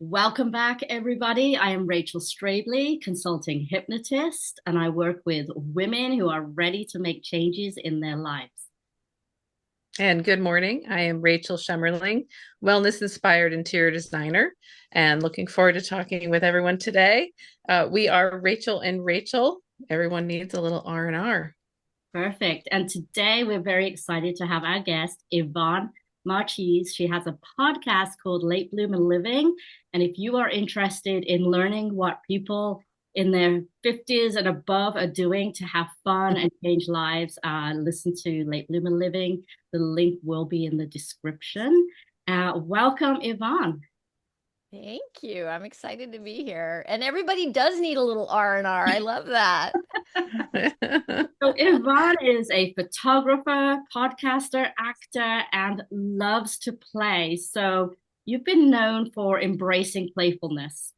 Welcome back, everybody. I am Rachel Strabley, consulting hypnotist, and I work with women who are ready to make changes in their lives. And good morning. I am Rachel Schemmerling, wellness inspired interior designer, and looking forward to talking with everyone today. We are Rachel and Rachel. Everyone needs a little R&R. Perfect. And today we're very excited to have our guest, Yvonne Marchese. She has a podcast called Late Bloomer Living. And if you are interested in learning what people in their 50s and above are doing to have fun and change lives, listen to Late Bloomer Living. The link will be in the description. Welcome, Yvonne. Thank you. I'm excited to be here. And everybody does need a little R&R. I love that. So Yvonne is a photographer, podcaster, actor, and loves to play. So you've been known for embracing playfulness.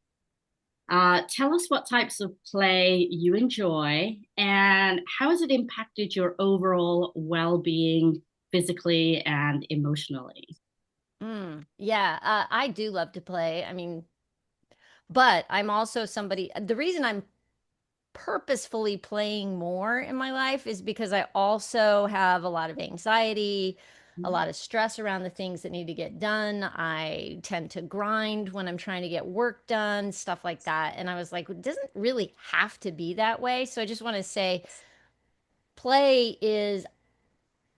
Tell us what types of play you enjoy and how has it impacted your overall well-being physically and emotionally? Yeah, I do love to play. I mean, but I'm also somebody, the reason I'm purposefully playing more in my life is because I also have a lot of anxiety, a lot of stress around the things that need to get done. I tend to grind when I'm trying to get work done, stuff like that. And I was like, it doesn't really have to be that way. So I just want to say play is,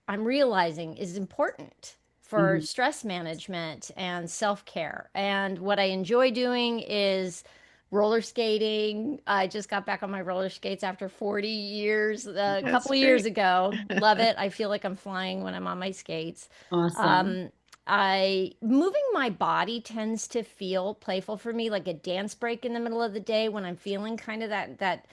I'm realizing, is important for Mhm. stress management and self-care. And what I enjoy doing is roller skating. I just got back on my roller skates after 40 years, a That's couple of years great. ago. Love it. I feel like I'm flying when I'm on my skates. Awesome. Um, I moving my body tends to feel playful for me, like a dance break in the middle of the day when I'm feeling kind of that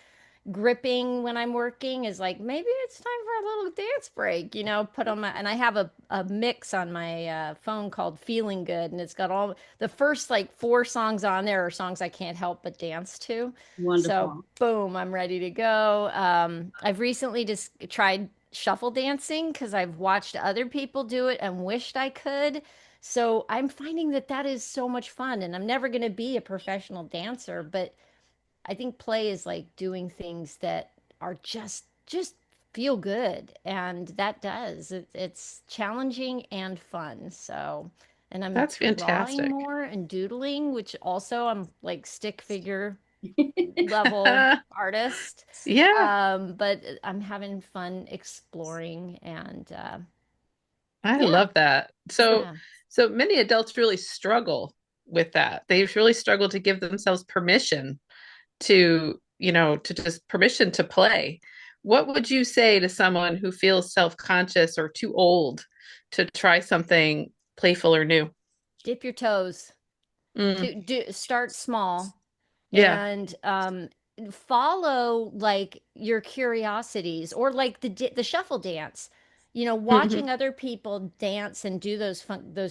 gripping when I'm working is like maybe it's time for a little dance break, put on my and I have a mix on my phone called Feeling Good, and it's got all the first like four songs on there are songs I can't help but dance to. So Wonderful. boom, I'm ready to go. I've recently just tried shuffle dancing because I've watched other people do it and wished I could. So I'm finding that that is so much fun, and I'm never going to be a professional dancer, but I think play is like doing things that are just feel good, and that does. It's challenging and fun. So, and I'm That's drawing fantastic. more and doodling, which also I'm like stick figure level artist. Yeah, But I'm having fun exploring and I yeah, love that. So, yeah. so many adults really struggle with that. They really struggle to give themselves permission to just permission to play. What would you say to someone who feels self-conscious or too old to try something playful or new? Dip your toes. Mm, Start small yeah. and follow like your curiosities or like the shuffle dance. Hmm. Watching other people dance and do those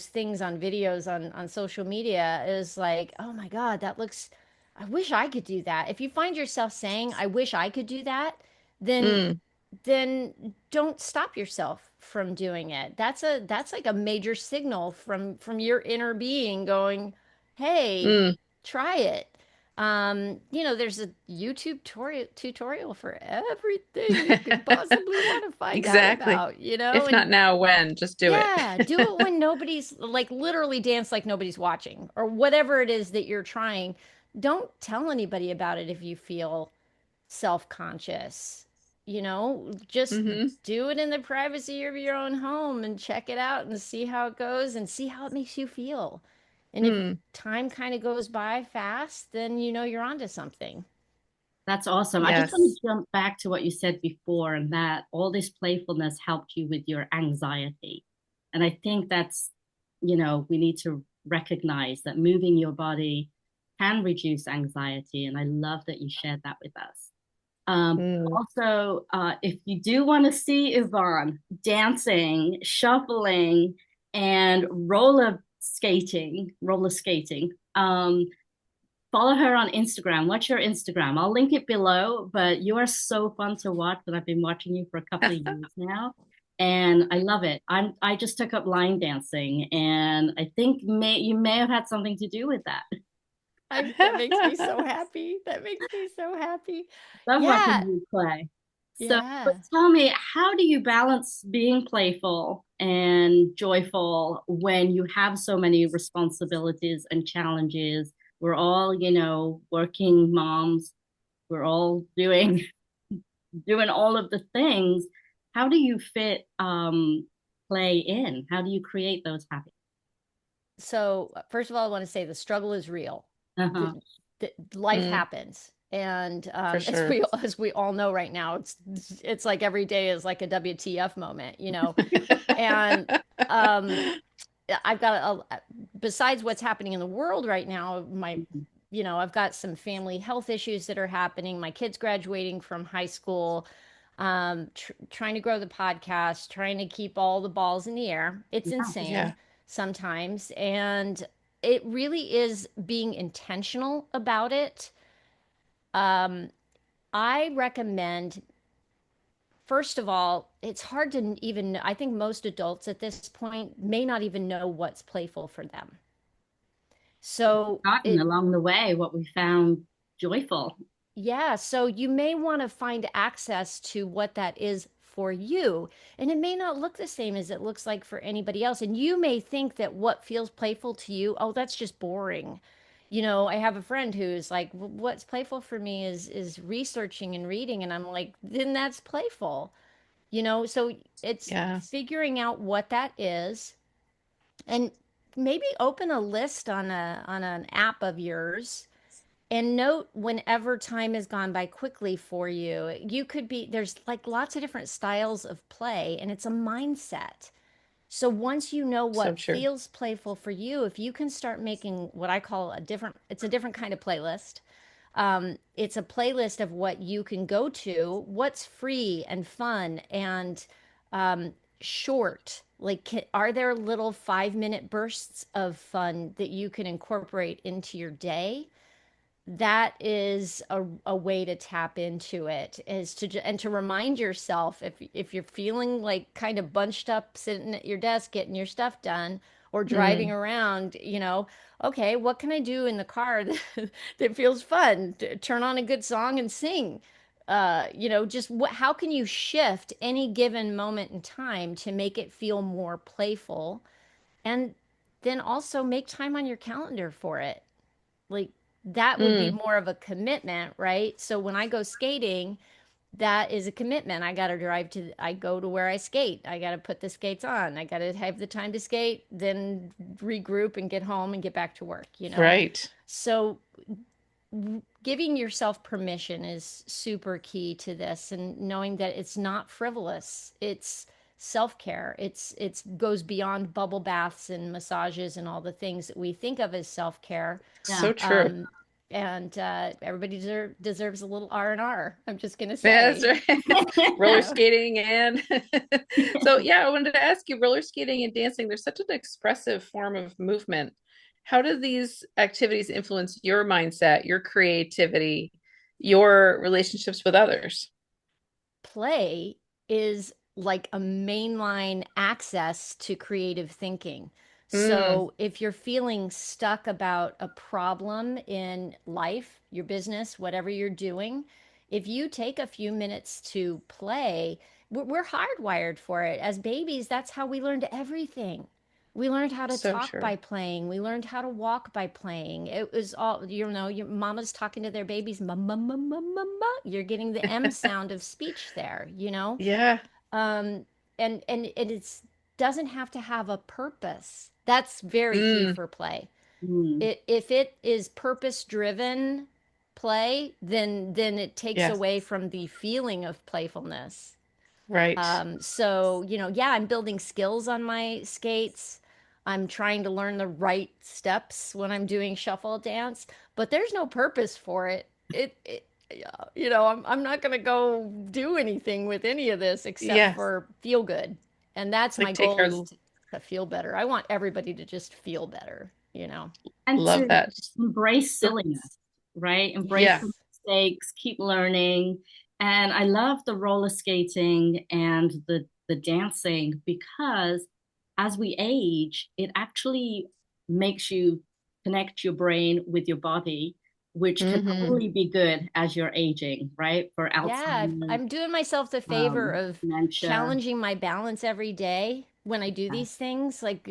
things on videos on social media is like, oh my God, that looks. I wish I could do that. If you find yourself saying, "I wish I could do that," then Mm, don't stop yourself from doing it. That's like a major signal from your inner being going, "Hey, mm, try it." There's a YouTube tutorial for everything you could possibly want to find out exactly. about, If not and now, when? Just do it. yeah, do it when nobody's like literally dance like nobody's watching or whatever it is that you're trying. Don't tell anybody about it if you feel self-conscious. Just Hmm. do it in the privacy of your own home and check it out and see how it goes and see how it makes you feel. And if Hmm. time kind of goes by fast, then you're onto something. That's awesome. I just want Yes. to jump back to what you said before, and that all this playfulness helped you with your anxiety. And I think we need to recognize that moving your body can reduce anxiety. And I love that you shared that with us. Mm, Also, if you do want to see Yvonne dancing, shuffling, and roller skating, follow her on Instagram. What's your Instagram? I'll link it below, but you are so fun to watch, and I've been watching you for a couple of years now. And I love it. I just took up line dancing, and I think you may have had something to do with that. That makes me so happy. That makes me so happy. Love watching Yeah. you play. So, but Yeah. tell me, how do you balance being playful and joyful when you have so many responsibilities and challenges? We're all, working moms. We're all doing all of the things. How do you fit play in? How do you create those habits? So, first of all, I want to say the struggle is real. Uh-huh. Life Mm, happens. And for sure. as we all know right now, it's like every day is like a WTF moment, And um, I've got besides what's happening in the world right now, I've got some family health issues that are happening. My kids graduating from high school, trying to grow the podcast, trying to keep all the balls in the air. It's Yeah. Yeah, insane sometimes. And it really is being intentional about it. Um, I recommend, first of all, it's hard to even, I think most adults at this point may not even know what's playful for them. So Gotten it, along the way what we found joyful. yeah, so you may want to find access to what that is for you. And it may not look the same as it looks like for anybody else. And you may think that what feels playful to you, oh, that's just boring. I have a friend who's like, what's playful for me is researching and reading. And I'm like, then that's playful. So it's yeah, figuring out what that is and maybe open a list on an app of yours and note whenever time has gone by quickly for you. There's like lots of different styles of play, and it's a mindset. So once you know so what true. feels playful for you, if you can start making what I call it's a different kind of playlist. It's a playlist of what you can go to, what's free and fun and short. Like, are there little 5-minute bursts of fun that you can incorporate into your day? That is a way to tap into it is and to remind yourself if you're feeling like kind of bunched up sitting at your desk getting your stuff done or driving Mm, around, okay, what can I do in the car that feels fun? Turn on a good song and sing. Just how can you shift any given moment in time to make it feel more playful and then also make time on your calendar for it? Like that would be mm, more of a commitment, right? So when I go skating, that is a commitment. I go to where I skate. I got to put the skates on. I got to have the time to skate, then regroup and get home and get back to work. right. So giving yourself permission is super key to this and knowing that it's not frivolous. It's self-care. It's goes beyond bubble baths and massages and all the things that we think of as self-care. Yeah. So true. Um, and everybody deserves a little R&R. I'm just gonna Yeah, that's say. right. Roller skating and so yeah, I wanted to ask you, roller skating and dancing, they're such an expressive form of movement. How do these activities influence your mindset, your creativity, your relationships with others? Play is like a mainline access to creative thinking. Mm, So if you're feeling stuck about a problem in life, your business, whatever you're doing, if you take a few minutes to play, we're hardwired for it. As babies, that's how we learned everything. We learned how to so talk true. by playing. We learned how to walk by playing. It was all, your mama's talking to their babies, mama, mama, mama. You're getting the M sound of speech there. Yeah. Um, and it's doesn't have to have a purpose. That's very key Mm, for play. Mm. If it is purpose driven play, then it takes yes, away from the feeling of playfulness. right. So, yeah, I'm building skills on my skates. I'm trying to learn the right steps when I'm doing shuffle dance, but there's no purpose for it. I'm not going to go do anything with any of this except Yes. for feel good. And that's my Like take goal our is to feel better. I want everybody to just feel better. And love to that. embrace silliness, right? Embrace Yeah, the mistakes, keep learning. And I love the roller skating and the dancing because as we age, it actually makes you connect your brain with your body, which can only be good as you're aging, right? For Yeah, Alzheimer's, I'm doing myself the favor of dementia. challenging my balance every day when I do these things. Like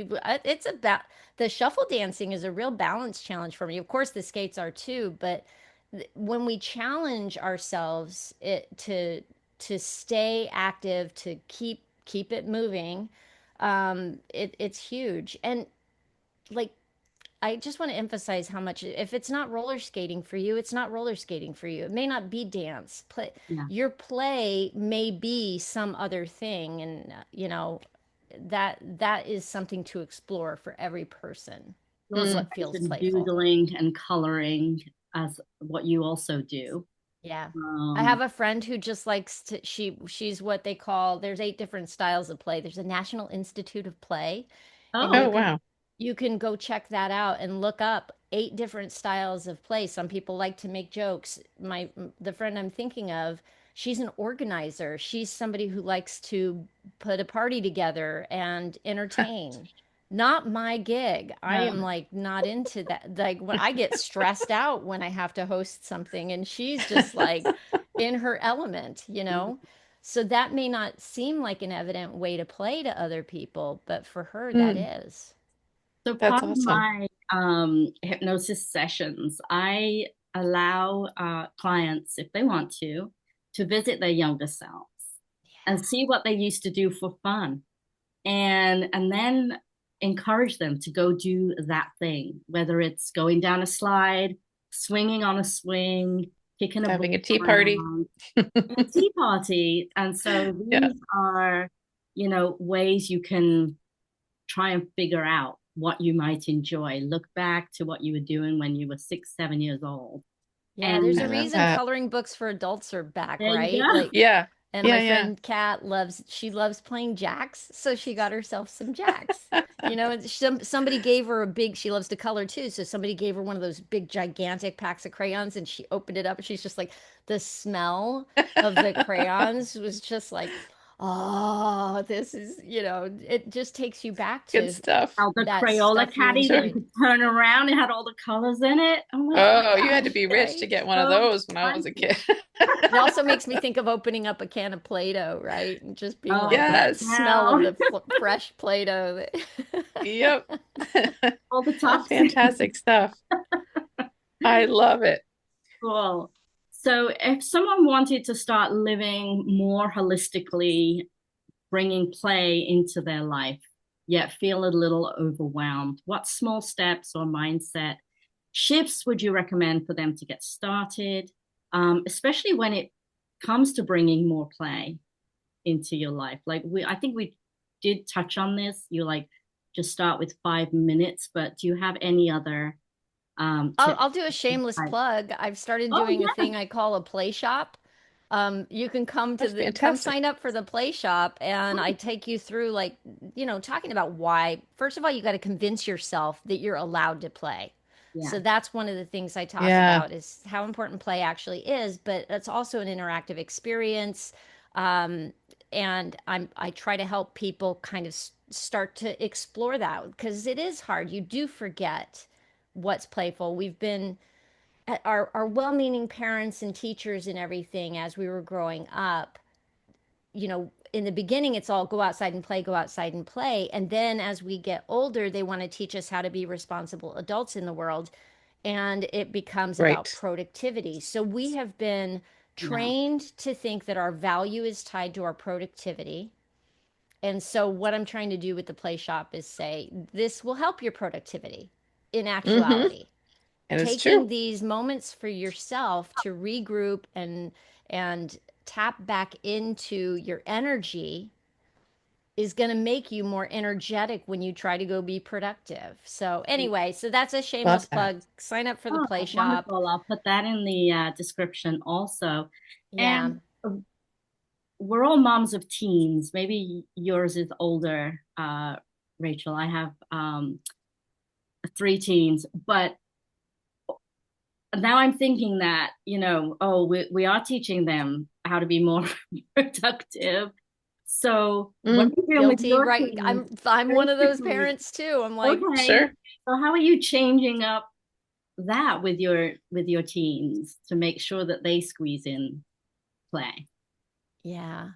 it's about the shuffle dancing is a real balance challenge for me. Of course, the skates are too, but when we challenge ourselves to stay active, to keep it moving, it's huge. And like I just want to emphasize how much if it's not roller skating for you, it's not roller skating for you. It may not be dance. Play Yeah. your play may be some other thing, and that is something to explore for every person. You also What feels mentioned playful. doodling and coloring as what you also do. Yeah. I Um, have a friend who just likes to she's what they call there's 8 different styles of play. There's a National Institute of Play, and oh, Oh, wow. you can go check that out and look up 8 different styles of play. Some people like to make jokes. The friend I'm thinking of, she's an organizer. She's somebody who likes to put a party together and entertain. Not my gig. I no. am like not into that. Like when I get stressed out when I have to host something, and she's just like in her element, you know? So that may not seem like an evident way to play to other people, but for her, that Mm, is. So that's part of awesome. my hypnosis sessions, I allow clients, if they want to visit their younger selves and see what they used to do for fun, and then encourage them to go do that thing, whether it's going down a slide, swinging on a swing, kicking a Having ball a tea party. around, a tea party. And so Yeah. these are, ways you can try and figure out what you might enjoy. Look back to what you were doing when you were 6, 7 years old. Yeah, there's And I a love reason that. coloring books for adults are back, there you right? go. Like, Yeah. and Yeah. my Yeah. friend Kat loves playing jacks, so she got herself some jacks. You know, and somebody gave her a big, she loves to color too, so somebody gave her one of those big gigantic packs of crayons and she opened it up and she's just like the smell of the crayons was just like, oh, this is, it just takes you back Good to stuff. Oh, the that Crayola stuff you caddy that you Sure. enjoyed. could turn around. It had all the colors in it. Oh my Oh, you had to gosh. be rich to Right? get one of So those when I was a exciting. kid. It also makes me think of opening up a can of Play-Doh, right? And just being Oh, like the that Yes. smell of smell, the fresh Play-Doh. Yep. all the That's toxins. fantastic stuff. I love it. Cool. So if someone wanted to start living more holistically, bringing play into their life, yet feel a little overwhelmed, what small steps or mindset shifts would you recommend for them to get started, especially when it comes to bringing more play into your life? Like I think we did touch on this. You like just start with 5 minutes, but do you have any other tips? I'll do a shameless plug. I've started Oh doing a yeah, thing I call a play shop. You can That's come fantastic. sign up for the play shop, and I take you through like, talking about why. First of all, you got to convince yourself that you're allowed to play. yeah, So that's one of the things I talk Yeah. about is how important play actually is, but it's also an interactive experience. Um, and I try to help people kind of start to explore that because it is hard. You do forget what's playful. We've been our well-meaning parents and teachers and everything as we were growing up, in the beginning it's all go outside and play, go outside and play. And then as we get older, they want to teach us how to be responsible adults in the world. And it becomes about Right. productivity. So we have been yeah. trained to think that our value is tied to our productivity. And so what I'm trying to do with the play shop is say this will help your productivity in Mm-hmm. actuality, And it's taking true. these moments for yourself to regroup and tap back into your energy is going to make you more energetic when you try to go be productive. So anyway, so that's a shameless Love that. plug. Sign up for the Oh, play shop. wonderful. I'll put that in the description also. Yeah. And we're all moms of teens. Maybe yours is older, Rachel. I have 3 teens, but now I'm thinking that, oh, we are teaching them how to be more productive. So what are you doing with Guilty, your right? teens? I'm one of those Basically, parents too. I'm like, okay. Sure. So how are you changing up that with your teens to make sure that they squeeze in play? yeah.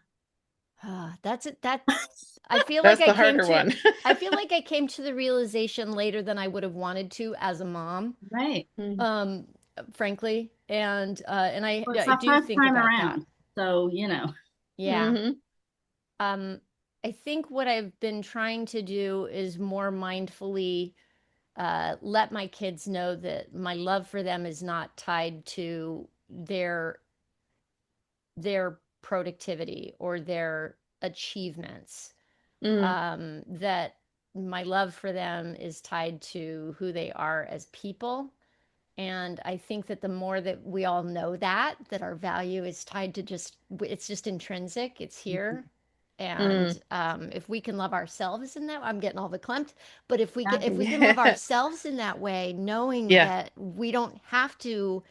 That's it. I feel like That's the harder one. I feel like I came to the realization later than I would have wanted to as a mom, Right. Mm. um, frankly. And Well, it's I our do first think time about that. around. So, you know. Yeah. Hmm. Um, I think what I've been trying to do is more mindfully let my kids know that my love for them is not tied to their productivity or their achievements. Mm. That my love for them is tied to who they are as people. And I think that the more that we all know that our value is tied to it's just intrinsic, it's here. And Mm. if we can love ourselves in that, I'm getting all the clamped. But if we Exactly. can love Yeah. ourselves in that way, knowing Yeah. that we don't have to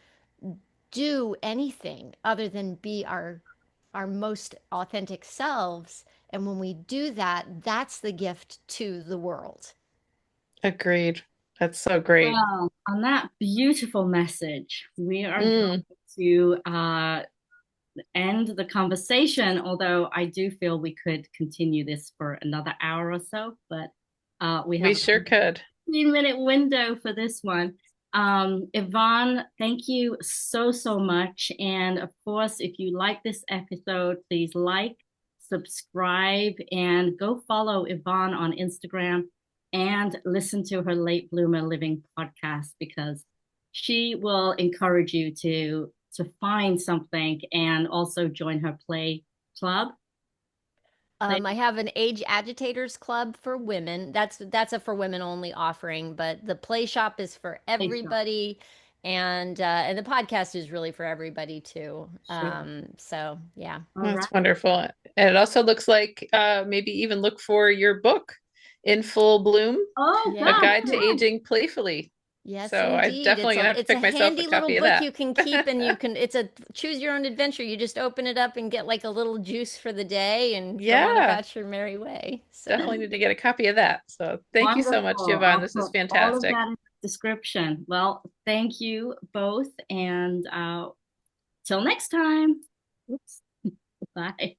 do anything other than be our most authentic selves. And when we do that, that's the gift to the world. Agreed. That's so great. Well, on that beautiful message, we are Mm. going to end the conversation, although I do feel we could continue this for another hour or so, but we We have sure could. 15-minute window for this one. Yvonne, thank you so, so much. And of course, if you like this episode, please like, subscribe, and go follow Yvonne on Instagram and listen to her Late Bloomer Living podcast because she will encourage you to find something and also join her play club. I have an Age Agitators Club for women. That's a for women only offering, but the play shop is for Play shop. everybody, and the podcast is really for everybody too. Sure. So yeah. All right. That's wonderful. And it also looks like maybe even look for your book, In Full Bloom, Oh A Yeah. gosh, Guide to yes. Aging Playfully. Yes, So I indeed. definitely gonna have to It's a pick myself a handy little copy of book that. you can keep, and it's a choose your own adventure. You just open it up and get like a little juice for the day and go on Yeah, about your merry way. definitely So, need to get a copy of that. So thank you so much, Wonderful. Yvonne. I'll This is put all of fantastic. that in the description. Well, thank you both. And till next time. Oops. Bye.